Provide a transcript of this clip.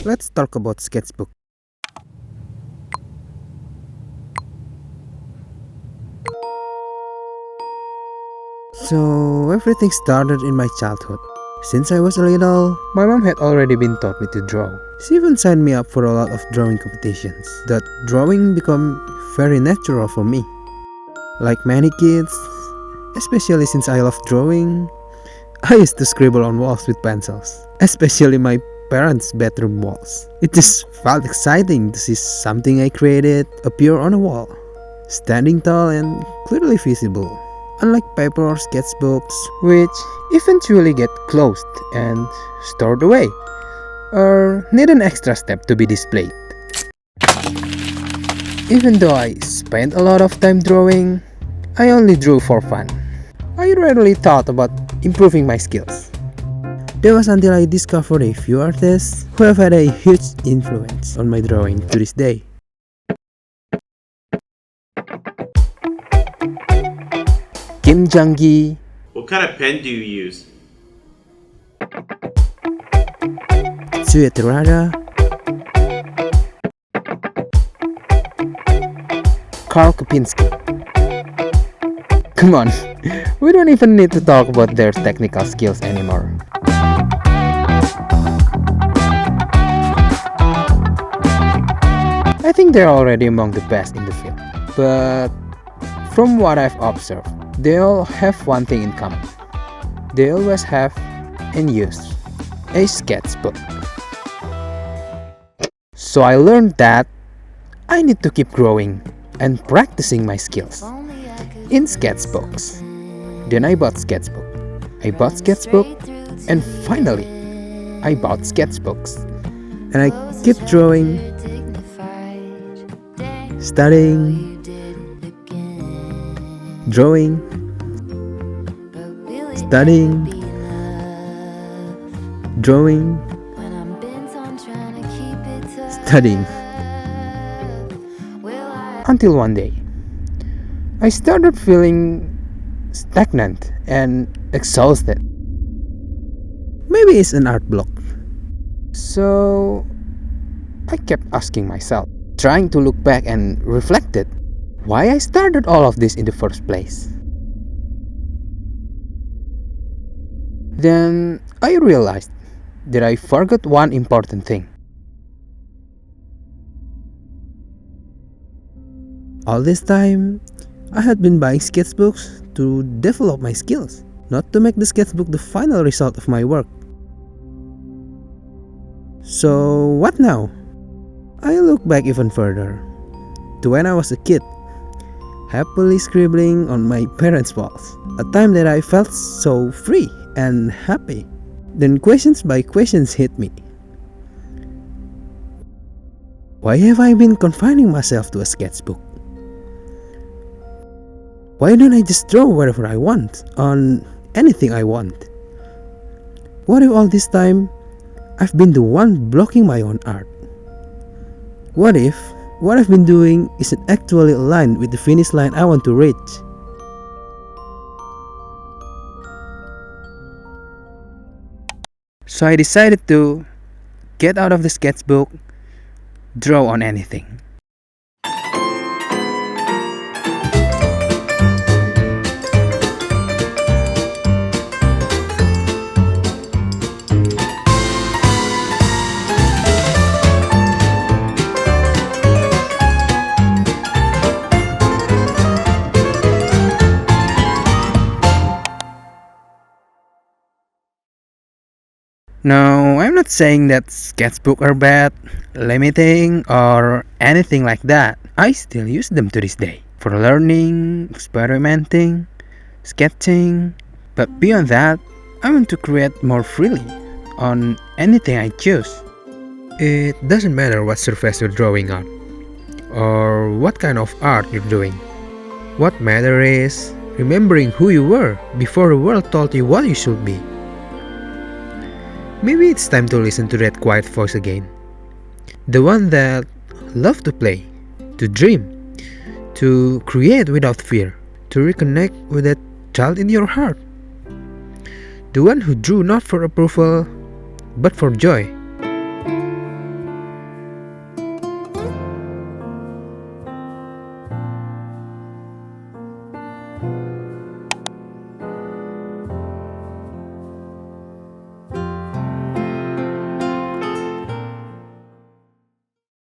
Let's talk about sketchbook. So everything started in my childhood. Since I was little, my mom had already been taught me to draw. She even signed me up for a lot of drawing competitions. That drawing became very natural for me. Like many kids, especially since I love drawing, I used to scribble on walls with pencils, especially my parents' bedroom walls. It just felt exciting to see something I created appear on a wall, standing tall and clearly visible. Unlike paper or sketchbooks, which eventually get closed and stored away, or need an extra step to be displayed. Even though I spent a lot of time drawing, I only drew for fun. I rarely thought about improving my skills. That was until I discovered a few artists who have had a huge influence on my drawing to this day. Kim Jang-gi, What kind of pen do you use? Trojan, Karl Kopinski. Come on, we don't even need to talk about their technical skills anymore. I think they're already among the best in the field. But from what I've observed, they all have one thing in common. They always have and use a sketchbook. So I learned that I need to keep growing and practicing my skills in sketchbooks. Then I bought sketchbook. I bought sketchbook, and finally I bought sketchbooks. And I keep drawing, studying, drawing, studying, drawing, studying. Until one day, I started feeling stagnant and exhausted. Maybe it's an art block. So I kept asking myself, trying to look back and reflected why I started all of this in the first place. Then I realized that I forgot one important thing. All this time, I had been buying sketchbooks to develop my skills, not to make the sketchbook the final result of my work. So what now? I look back even further, to when I was a kid, happily scribbling on my parents' walls, a time that I felt so free and happy. Then questions by questions hit me. Why have I been confining myself to a sketchbook? Why don't I just draw wherever I want, on anything I want? What if all this time, I've been the one blocking my own art? What if what I've been doing isn't actually aligned with the finish line I want to reach? So I decided to get out of the sketchbook, draw on anything. Now, I'm not saying that sketchbooks are bad, limiting, or anything like that. I still use them to this day for learning, experimenting, sketching. But beyond that, I want to create more freely on anything I choose. It doesn't matter what surface you're drawing on or what kind of art you're doing. What matters is remembering who you were before the world told you what you should be. Maybe it's time to listen to that quiet voice again. The one that loved to play, to dream, to create without fear, to reconnect with that child in your heart. The one who drew not for approval, but for joy.